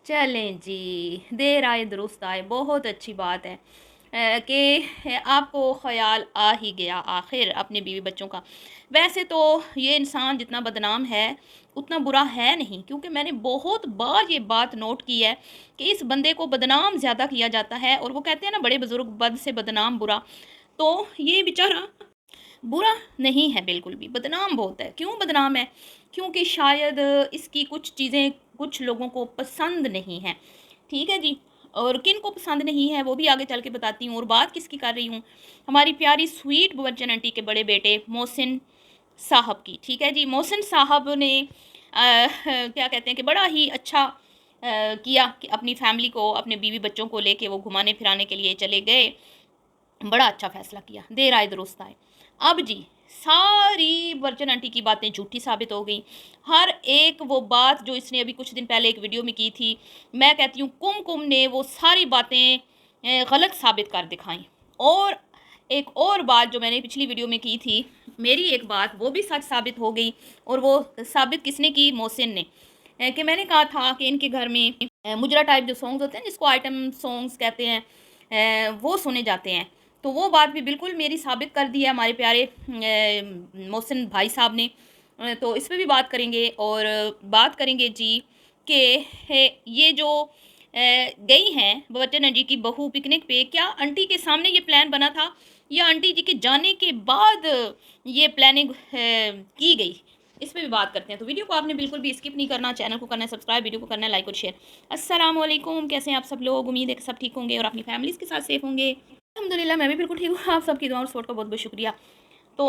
चलें जी, देर आए दुरुस्त आए, बहुत अच्छी बात है कि आपको ख़याल आ ही गया आखिर अपने बीवी बच्चों का। वैसे तो ये इंसान जितना बदनाम है, उतना बुरा है नहीं, क्योंकि मैंने बहुत बार ये बात नोट की है कि इस बंदे को बदनाम ज़्यादा किया जाता है और वो कहते हैं ना बड़े बुज़ुर्ग बद से बदनाम बुरा, तो ये बेचारा बुरा नहीं है बिल्कुल भी, बदनाम बहुत है। क्यों बदनाम है? क्योंकि शायद इसकी कुछ चीज़ें कुछ लोगों को पसंद नहीं हैं। ठीक है जी? और किन को पसंद नहीं है वो भी आगे चल के बताती हूँ। और बात किसकी कर रही हूँ? हमारी प्यारी स्वीट बच्चन आंटी के बड़े बेटे मोहसिन साहब की। ठीक है जी? मोहसिन साहब ने क्या कहते हैं कि बड़ा ही अच्छा किया कि अपनी फैमिली को, अपने बीवी बच्चों को लेके वो घुमाने-फिराने के लिए चले गए। बड़ा अच्छा फ़ैसला किया, देर आए दुरुस्त आए। अब जी, सारी बर्चन आंटी की बातें झूठी साबित हो गई। हर एक वो बात जो इसने अभी कुछ दिन पहले एक वीडियो में की थी, मैं कहती हूँ कुम-कुम ने वो सारी बातें गलत साबित कर दिखाई। और एक और बात जो मैंने पिछली वीडियो में की थी, मेरी एक बात वो भी सच साबित हो गई। और वो साबित किसने की? मोहसिन ने। कि मैंने कहा था कि इनके घर में मुजरा टाइप जो सॉन्ग्स होते हैं जिसको आइटम सॉन्ग्स कहते हैं, वो सुने जाते हैं। तो वो बात भी बिल्कुल मेरी साबित कर दी है हमारे प्यारे मोहसिन भाई साहब ने। तो इस पे भी बात करेंगे और बात करेंगे जी कि ये जो गई हैं बच्चन जी की बहू पिकनिक पे, क्या आंटी के सामने ये प्लान बना था या आंटी जी के जाने के बाद ये प्लानिंग की गई? इस पे भी बात करते हैं। तो वीडियो को आपने बिल्कुल भी स्किप नहीं करना, चैनल को करना है सब्सक्राइब, वीडियो को करना है लाइक और शेयर। अस्सलाम वालेकुम, कैसे हैं आप सब लोग? उम्मीद है कि सब ठीक होंगे और अपनी फैमिलीज़ के साथ सेफ होंगे। अल्हम्दुलिल्लाह मैं भी बिल्कुल ठीक हूँ। आप सबकी दुआ और सपोर्ट का बहुत-बहुत शुक्रिया। तो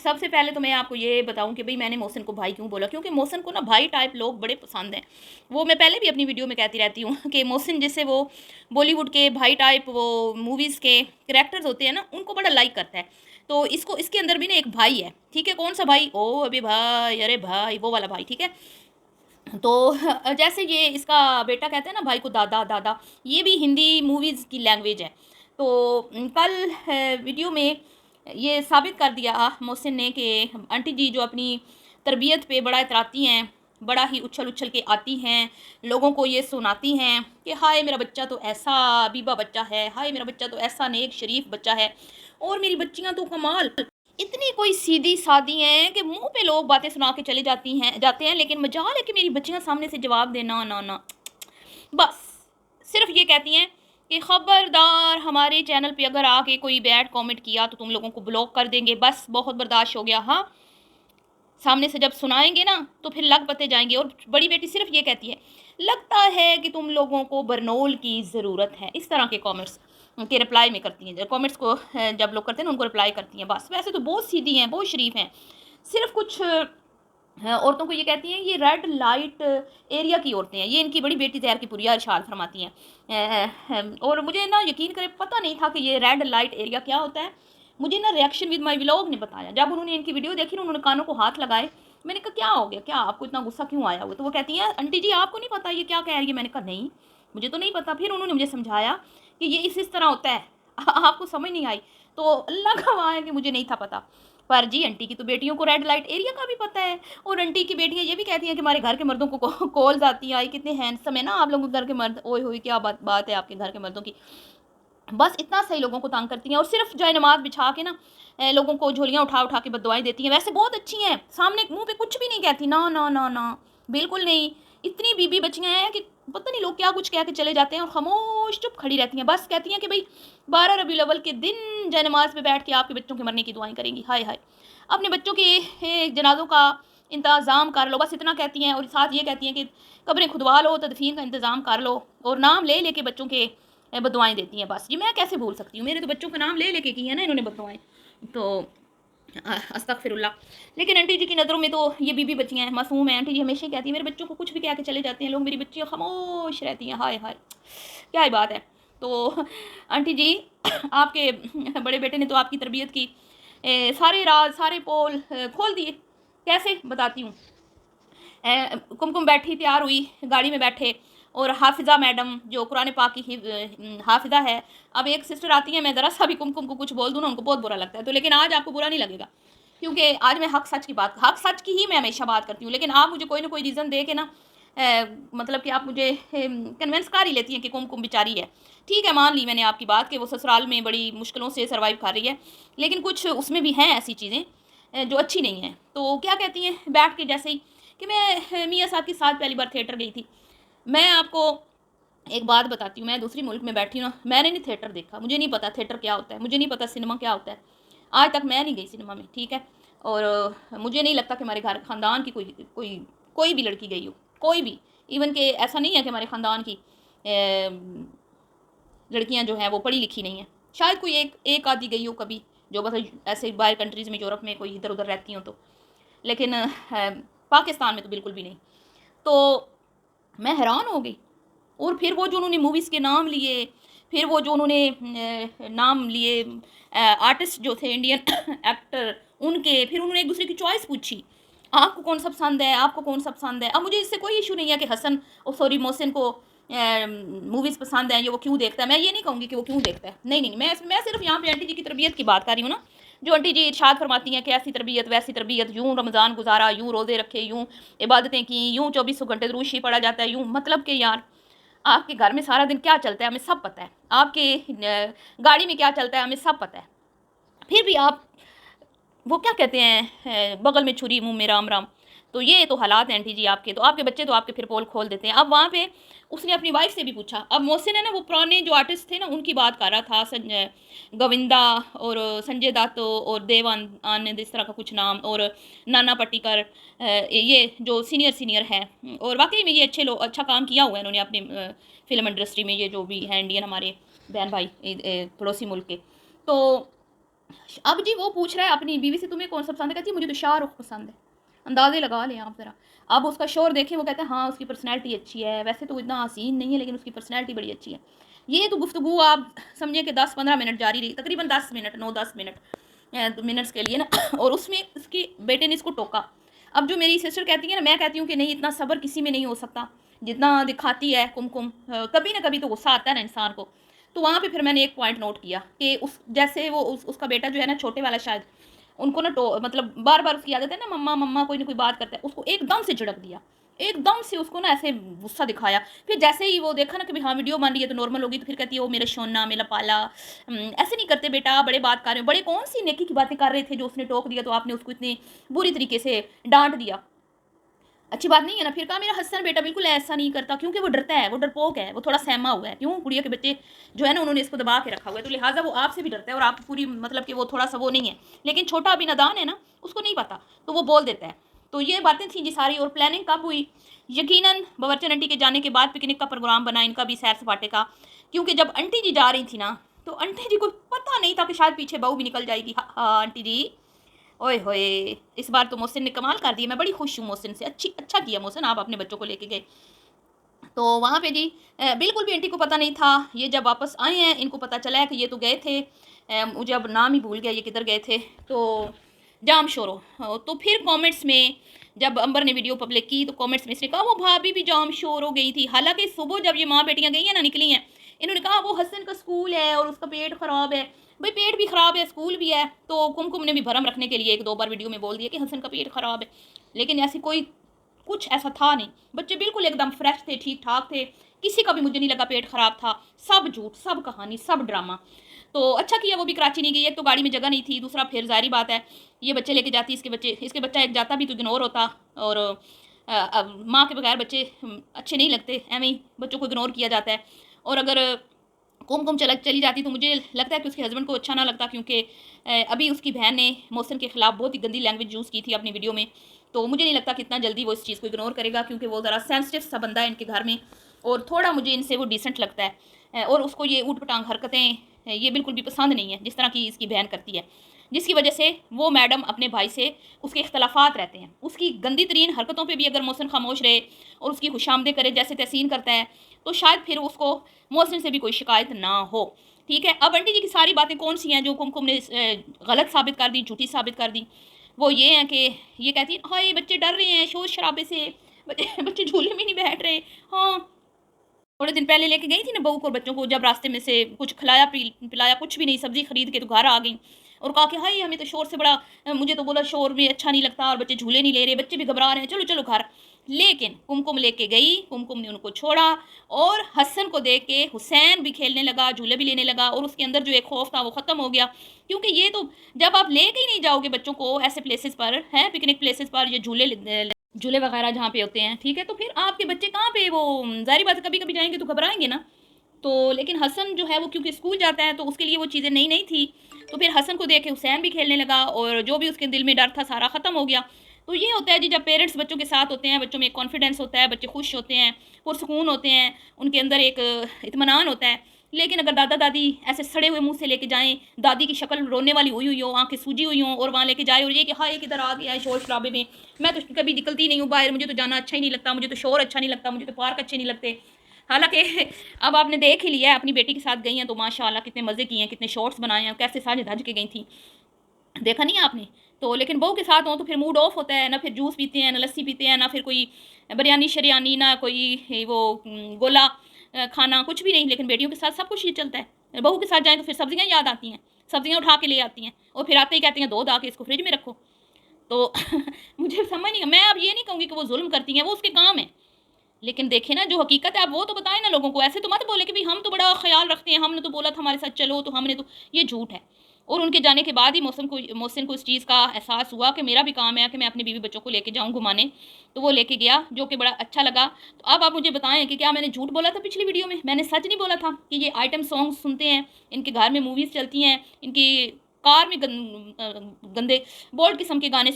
सबसे पहले तो मैं आपको ये बताऊँ कि भई मैंने मोहसिन को भाई क्यों बोला, क्योंकि मोहसिन को ना भाई टाइप लोग बड़े पसंद हैं। वो मैं पहले भी अपनी वीडियो में कहती रहती हूँ कि मोहसिन जैसे वो बॉलीवुड के भाई टाइप वो मूवीज़ के कैरेक्टर्स होते हैं ना, उनको बड़ा लाइक करता है। तो इसको इसके अंदर भी ना एक भाई है, ठीक है? कौन-सा भाई? ओह! अबे भाई, अरे भाई, वो वाला भाई, ठीक है? तो जैसे ये इसका बेटा कहते हैं ना भाई को दादा दादा, ये भी हिंदी मूवीज़ की लैंग्वेज है। तो कल वीडियो में ये साबित कर दिया मोहसिन ने कि आंटी जी जो अपनी तरबियत पे बड़ा इतराती हैं, बड़ा ही उछल-उछल के आती हैं, लोगों को ये सुनाती हैं कि हाय मेरा बच्चा तो ऐसा बीबा बच्चा है, हाय मेरा बच्चा तो ऐसा नेक शरीफ बच्चा है और मेरी बच्चियाँ तो कमाल। इतनी कोई सीधी-सादी हैं कि मुँह पे लोग बातें सुना के चले जाते हैं, लेकिन मजाल है कि मेरी बच्चियाँ सामने से जवाब दें, ना, ना, ना। बस, सिर्फ़ ये कहती हैं कि खबरदार हमारे चैनल पे अगर आके कोई बैड कमेंट किया तो तुम लोगों को ब्लॉक कर देंगे, बस बहुत बर्दाश्त हो गया, हाँ। सामने से जब सुनाएँगे ना, तो फिर लग पते जाएँगे। और बड़ी बेटी सिर्फ़ ये कहती है, लगता है कि तुम लोगों को बरनोल की ज़रूरत है। इस तरह के कमेंट्स के रिप्लाई में करती हैं। कमेंट्स को जब लोग करते हैं ना, उनको रिप्लाई करती हैं बस। वैसे तो बहुत सीधी हैं, बहुत शरीफ हैं। सिर्फ़ कुछ औरतों को ये कहती हैं, ये रेड लाइट एरिया की औरतें हैं। ये इनकी बड़ी बेटी ज़हर की पुरिया इरशाद फरमाती हैं। और मुझे ना यकीन करें पता नहीं था कि ये रेड लाइट एरिया क्या होता है। मुझे ना रिएक्शन विद माय व्लॉग ने बताया। जब उन्होंने इनकी वीडियो देखी ना, उन्होंने कानों को हाथ लगाए। मैंने कहा क्या हो गया? क्या आपको इतना गुस्सा क्यों आया हुआ? तो वो कहती हैं, आंटी जी आपको नहीं पता ये क्या कह रही है? मैंने कहा नहीं, मुझे तो नहीं पता। फिर उन्होंने मुझे समझाया कि ये इस तरह होता है। आपको समझ नहीं आई? तो अल्लाह का वाह है कि मुझे नहीं था पता। पर जी आंटी की तो बेटियों को रेड लाइट एरिया का भी पता है। और आंटी की बेटियाँ ये भी कहती हैं कि हमारे घर के मर्दों को कॉल्स आती हैं, आई कितने हैंडसम है ना आप लोगों के घर के मर्द, ओए होए क्या बात बात है आपके घर के मर्दों की। बस इतना सही लोगों को तंग करती हैं और सिर्फ जो है नमाज बिछा के ना लोगों को झोलियाँ उठा उठा के बददुआएं देती हैं। वैसे बहुत अच्छी हैं, सामने मुंह पे कुछ भी नहीं कहती, ना ना ना ना, बिल्कुल नहीं। इतनी बीबी बच्चियाँ हैं कि पता नहीं लोग क्या कुछ कह के चले जाते हैं और खामोश चुप खड़ी रहती हैं। बस कहती हैं कि भाई 12 रबीउल अव्वल के दिन जय नमाज पे बैठ के आपके बच्चों के मरने की दुआएं करेंगी। हाय हाय, अपने बच्चों के जनाजों का इंतज़ाम कर लो, बस इतना कहती हैं। और साथ ये कहती हैं कि कब्रें खुदवा लो, तदफीन का इंतज़ाम कर लो, और नाम ले लेके बच्चों के बदुआएँ देती हैं। बस ये मैं कैसे भूल सकती हूँ? मेरे तो बच्चों का नाम ले लेके की है ना इन्होंने बदुआएँ। तो अस्तगफिरुल्लाह। लेकिन आंटी जी की नज़रों में तो ये बीबी बच्चियाँ हैं, मासूम हैं। आंटी जी हमेशा ही कहती हैं मेरे बच्चों को कुछ भी कह के चले जाते हैं लोग, मेरी बच्चियाँ खामोश रहती हैं। हाय हाय, क्या ही बात है। तो आंटी जी आपके बड़े बेटे ने तो आपकी तरबियत की सारे राज सारे पोल खोल दिए। कैसे? बताती हूँ। कुमकुम बैठी तैयार हुई, गाड़ी में बैठे, और हाफिज़ा मैडम जो कुरान पाक की हाफिज़ा है। अब एक सिस्टर आती है, मैं ज़रा सा भी कुमकुम को कुछ बोल दूँ ना, उनको बहुत बुरा लगता है। तो लेकिन आज आपको बुरा नहीं लगेगा, क्योंकि आज मैं हक सच की मैं हमेशा बात करती हूँ। लेकिन आप मुझे कोई ना कोई रीज़न दे के ना मतलब कि आप मुझे कन्विंस कर ही लेती हैं कि कुमकुम बेचारी है। ठीक है, मान ली मैंने आपकी बात कि वो ससुराल में बड़ी मुश्किलों से सर्वाइव कर रही है, लेकिन कुछ उसमें भी हैं ऐसी चीज़ें जो अच्छी नहीं हैं। तो क्या कहती हैं बैठ के जैसे ही कि मैं मियाँ साहब के साथ पहली बार थिएटर गई थी। मैं आपको एक बात बताती हूँ, मैं दूसरी मुल्क में बैठी हूँ ना, मैंने नहीं थिएटर देखा, मुझे नहीं पता थिएटर क्या होता है, मुझे नहीं पता सिनेमा क्या होता है। आज तक मैं नहीं गई सिनेमा में, ठीक है। और मुझे नहीं लगता कि हमारे घर ख़ानदान की कोई कोई भी लड़की गई हो, कोई भी। इवन कि ऐसा नहीं है कि हमारे ख़ानदान की लड़कियां जो हैं वो पढ़ी लिखी नहीं हैं। शायद कोई एक एक आधी गई हो कभी, जो बस ऐसे बाहर कंट्रीज़ में, यूरोप में कोई इधर उधर रहती हो तो। लेकिन पाकिस्तान में तो बिल्कुल भी नहीं। तो मैं हैरान हो गई। और फिर वो जो उन्होंने मूवीज़ के नाम लिए, फिर वो जो उन्होंने नाम लिए आर्टिस्ट जो थे इंडियन एक्टर उनके, फिर उन्होंने एक दूसरे की चॉइस पूछी, आपको कौन सा पसंद है, आपको कौन सा पसंद है। अब मुझे इससे कोई इशू नहीं है कि हसन सॉरी मोहसिन को मूवीज़ पसंद है, ये वो क्यों देखता है। मैं ये नहीं कहूँगी कि वो क्यों देखता है, नहीं नहीं, मैं सिर्फ यहाँ पे आंटी जी की तरबियत की बात कर रही हूँ ना, जो आंटी जी इरशाद फरमाती हैं कि ऐसी तरबियत वैसी तरबियत, यूँ रमज़ान गुजारा, यूँ रोज़े रखे, यूँ इबादतें की, यूँ 24 घंटे रूशी पढ़ा जाता है, यूँ। मतलब कि यार आपके घर में सारा दिन क्या चलता है हमें सब पता है, आपके गाड़ी में क्या चलता है हमें सब पता है, फिर भी आप वो क्या कहते हैं बगल में छुरी मुंह में राम राम। तो ये तो हालात हैं आंटी जी आपके, तो आपके बच्चे तो आपके फिर पोल खोल देते हैं। अब वहाँ पे उसने अपनी वाइफ से भी पूछा। अब मोहसिन है ना, वो पुराने जो आर्टिस्ट थे ना उनकी बात कर रहा था, संजय गोविंदा और संजय दत्त और देवान इस तरह का कुछ नाम, और नाना पाटेकर, ये जो सीनियर सीनियर हैं, और वाकई में ये अच्छे लोग, अच्छा काम किया हुआ है इन्होंने अपनी फिल्म इंडस्ट्री में, ये जो भी हैं इंडियन हमारे बहन भाई पड़ोसी मुल्क के। तो अब जी वो पूछ रहा है अपनी बीवी से, तुम्हें कौन सा पसंद है। कहती है मुझे तो शाहरुख पसंद है। अंदाजे लगा लें आप ज़रा। अब उसका शोर देखें, वो कहता है हाँ उसकी पर्सनैलिटी अच्छी है, वैसे तो इतना हसीन नहीं है लेकिन उसकी पर्सनैलिटी बड़ी अच्छी है। ये तो गुफ्तगू आप समझिए कि 10-15 मिनट जारी रही, तकरीबन 10 मिनट, 9-10 मिनट मिनट्स के लिए ना। और उसमें उसकी बेटे ने इसको टोका। अब जो मेरी सिस्टर कहती है ना, मैं कहती हूँ कि नहीं, इतना सब्र किसी में नहीं हो सकता जितना दिखाती है कुमकुम। कभी ना कभी तो गुस्सा आता है ना इंसान को। तो वहाँ पे फिर मैंने एक पॉइंट नोट किया कि उस जैसे वो उसका बेटा जो है ना, छोटे वाला शायद, उनको ना मतलब बार बार उसकी आदत है ना, मम्मा मम्मा कोई ना कोई बात करता है, उसको एकदम से झिड़क दिया, एकदम से उसको ना ऐसे गुस्सा दिखाया। फिर जैसे ही वो देखा ना कि हाँ वीडियो बन रही है तो नॉर्मल होगी, तो फिर कहती है वो मेरा सोना मेरा पाला, ऐसे नहीं करते बेटा, बड़े बात कर रहे हो, बड़े कौन सी नेकी की बातें कर रहे थे जो उसने टोक दिया तो आपने उसको इतनी बुरी तरीके से डांट दिया। अच्छी बात नहीं है ना। फिर कहा मेरा हसन बेटा बिल्कुल ऐसा नहीं करता, क्योंकि वो डरता है, वो डरपोक है, वो थोड़ा सहमा हुआ है। क्यों, गुड़िया के बच्चे जो है ना उन्होंने इसको दबा के रखा हुआ है, तो लिहाजा वो आपसे भी डरता है, और आप पूरी मतलब कि वो थोड़ा सा वो नहीं है। लेकिन छोटा अभी नादान है ना, उसको नहीं पता, तो वो बोल देता है। तो ये बातें थी जी सारी। और प्लानिंग कब हुई, यकीनन बावर्चन आंटी के जाने के बाद पिकनिक का प्रोग्राम बना, इनका भी सैर सपाटे का। क्योंकि जब आंटी जी जा रही थी ना, तो आंटी जी को पता नहीं था कि शायद पीछे बहू भी निकल जाएगी। हाँ हाँ आंटी जी, ओए होए, इस बार तो मोहसिन ने कमाल कर दिया। मैं बड़ी खुश हूँ मोहसिन से, अच्छा किया मोहसिन, आप अपने बच्चों को लेके गए। तो वहाँ पे जी बिल्कुल भी आंटी को पता नहीं था। ये जब वापस आए हैं इनको पता चला है कि ये तो गए थे, मुझे अब नाम ही भूल गया ये किधर गए थे। तो जाम शोरो। तो फिर कमेंट्स में जब अंबर ने वीडियो पब्लिक की, तो कमेंट्स में इसने कहा वो भाभी भी जाम शोर हो गई थी। हालांकि सुबह जब ये माँ बेटियाँ गई हैं ना, निकली हैं, इन्होंने कहा वो हसन का स्कूल है और उसका पेट ख़राब है। भाई पेट भी ख़राब है, स्कूल भी है। तो कुमकुम ने भी भरम रखने के लिए एक दो बार वीडियो में बोल दिया कि हसन का पेट ख़राब है, लेकिन ऐसी कोई कुछ ऐसा था नहीं। बच्चे बिल्कुल एकदम फ्रेश थे, ठीक ठाक थे, किसी का भी मुझे नहीं लगा पेट ख़राब था। सब झूठ, सब कहानी, सब ड्रामा। तो अच्छा किया वो भी कराची नहीं गई। एक तो गाड़ी में जगह नहीं थी, दूसरा फिर जाहिर बात है ये बच्चे लेके जाती, इसके बच्चा एक जाता भी तो इग्नोर होता। और माँ के बगैर बच्चे अच्छे नहीं लगते, एवं ही बच्चों को इग्नोर किया जाता है। और अगर कुमकुम चली जाती तो मुझे लगता है कि उसके हस्बैंड को अच्छा ना लगता, क्योंकि अभी उसकी बहन ने मोहसिन के खिलाफ बहुत ही गंदी लैंग्वेज यूज़ की थी अपनी वीडियो में। तो मुझे नहीं लगता कि इतना जल्दी वो इस चीज़ को इग्नोर करेगा, क्योंकि वो ज़रा सेंसिटिव सा बंदा है इनके घर में, और थोड़ा मुझे इनसे वो डिसेंट लगता है। और उसको ये ऊट पटांग हरकतें ये बिल्कुल भी पसंद नहीं है जिस तरह की इसकी बहन करती है, जिसकी वजह से वो मैडम अपने भाई से उसके इख्तलाफात रहते हैं। उसकी गंदी तरीन हरकतों पे भी अगर मोहसिन खामोश रहे और उसकी खुशामदे करे, जैसे तहसीन करता है, तो शायद फिर उसको मोहसिन से भी कोई शिकायत ना हो। ठीक है। अब आंटी जी की सारी बातें कौन सी हैं जो कुमकुम ने गलत साबित कर दी, झूठी साबित कर दी। वो ये हैं कि ये कहती है हाँ ये बच्चे डर रहे हैं शोर शराबे से, बच्चे झूले में नहीं बैठ रहे। हाँ, थोड़े दिन पहले लेके गई थी ना बहू को और बच्चों को, जब रास्ते में से कुछ खिलाया पिलाया कुछ भी नहीं, सब्जी खरीद के तो घर आ गई और कहा कि हाय हमें तो शोर से बड़ा, मुझे तो बोला शोर भी अच्छा नहीं लगता और बच्चे झूले नहीं ले रहे, बच्चे भी घबरा रहे हैं, चलो चलो घर। लेकिन कुमकुम लेके गई, कुमकुम ने उनको छोड़ा और हसन को देख के हुसैन भी खेलने लगा, झूले भी लेने लगा और उसके अंदर जो एक खौफ था वो ख़त्म हो गया। क्योंकि ये तो जब आप लेके ही नहीं जाओगे बच्चों को ऐसे प्लेसेस पर, हैं पिकनिक प्लेसेस पर, ये झूले वगैरह जहाँ पे होते हैं, ठीक है, तो फिर आपके बच्चे कहाँ पे वो, ज़ाहिर बात है कभी कभी जाएंगे तो घबराएंगे ना। तो लेकिन हसन जो है वो क्योंकि स्कूल जाता है तो उसके लिए वो चीज़ें नई नई थी, तो फिर हसन को देख के हुसैन भी खेलने लगा और जो भी उसके दिल में डर था सारा ख़त्म हो गया। तो ये होता है जी, जब पेरेंट्स बच्चों के साथ होते हैं, बच्चों में एक कॉन्फिडेंस होता है, बच्चे खुश होते हैं, पुरसकून होते हैं, उनके अंदर एक इत्मीनान होता है। लेकिन अगर दादा दादी ऐसे सड़े हुए मुंह से लेके जाएं, दादी की शक्ल रोने वाली हुई हुई हो, आंखें सूजी हुई हो और वहाँ लेके जाए और ये कि हाँ एक इधर आ गया है शोर शराबे में, मैं तो कभी निकलती नहीं हूँ बाहर, मुझे तो जाना अच्छा ही नहीं लगता, मुझे तो शोर अच्छा नहीं लगता, मुझे तो पार्क अच्छे नहीं लगते। हालांकि अब आपने देख ही लिया है, अपनी बेटी के साथ गई हैं तो माशाल्लाह कितने मज़े किए हैं, कितने शॉर्ट्स बनाए हैं, कैसे साज धज के गई थी, देखा नहीं आपने। तो लेकिन बहू के साथ हो तो फिर मूड ऑफ होता है ना, फिर जूस पीते हैं ना लस्सी पीते हैं ना फिर कोई बिरयानी शरियानी ना कोई वो गोला खाना कुछ भी नहीं। लेकिन बेटियों के साथ सब कुछ ये चलता है। बहू के साथ जाएँ तो फिर सब्जियां याद आती हैं, सब्जियां उठा के ले आती हैं और फिर आते ही कहती हैं दो दा के इसको फ्रिज में रखो। तो मुझे समझ नहीं, मैं अब ये नहीं कहूँगी कि वो जुल्म करती हैं, वो उसके काम है। लेकिन देखे ना जो हकीकत है आप वो तो बताएं ना लोगों को, ऐसे तो मत बोले कि भाई हम तो बड़ा ख्याल रखते हैं, हमने तो बोला था हमारे साथ चलो तो हमने तो, ये झूठ है। और उनके जाने के बाद ही मोहसिन को इस चीज़ का एहसास हुआ कि मेरा भी काम है कि मैं अपने बीवी बच्चों को लेके जाऊँ घुमाने। तो वो लेके गया, जो कि बड़ा अच्छा लगा। तो अब आप मुझे बताएं कि क्या मैंने झूठ बोला था पिछली वीडियो में? मैंने सच नहीं बोला था कि ये आइटम सॉन्ग सुनते हैं, इनके घर में मूवीज़ चलती हैं, इनकी कार में गंदे बोल्ड किस्म के गाने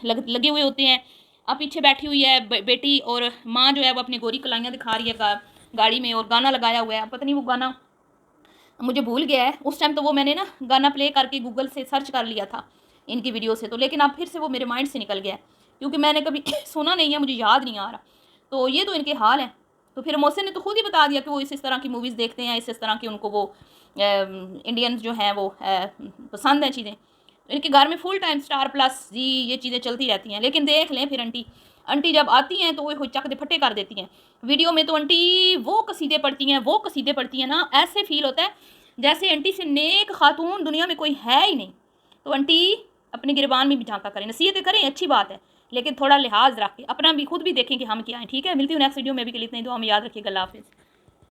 लगे हुए होते हैं। अब पीछे बैठी हुई है बेटी और माँ जो है वो अपनी गोरी कलाइयाँ दिखा रही है गाड़ी में और गाना लगाया हुआ है। पता नहीं वो गाना मुझे भूल गया है, उस टाइम तो वो मैंने ना गाना प्ले करके गूगल से सर्च कर लिया था इनकी वीडियो से, तो लेकिन अब फिर से वो मेरे माइंड से निकल गया क्योंकि मैंने कभी सुना नहीं है, मुझे याद नहीं आ रहा। तो ये तो इनके हाल हैं। तो फिर मोहसिन ने तो खुद ही बता दिया कि वो इस तरह की मूवीज़ देखते हैं, इस तरह की उनको वो इंडियंस जो हैं वो पसंद हैं चीज़ें। इनके घर में फुल टाइम स्टार प्लस जी ये चीज़ें चलती रहती हैं। लेकिन देख लें फिर आंटी आंटी जब आती हैं तो वो चक दे फटे कर देती हैं वीडियो में। तो आंटी वो कसीदे पढ़ती हैं, वो कसीदे पढ़ती हैं ना, ऐसे फील होता है जैसे आंटी से नेक खातून दुनिया में कोई है ही नहीं। तो आंटी अपने गिरबान में भी झांका करें, नसीहतें करें, अच्छी बात है, लेकिन थोड़ा लिहाज रख के अपना भी खुद भी देखें कि हम क्या हैं। ठीक है, मिलती हूँ नेक्स्ट वीडियो में, भी के लिए इतनी दुआ में याद रखिएगा। अल्लाह हाफिज़।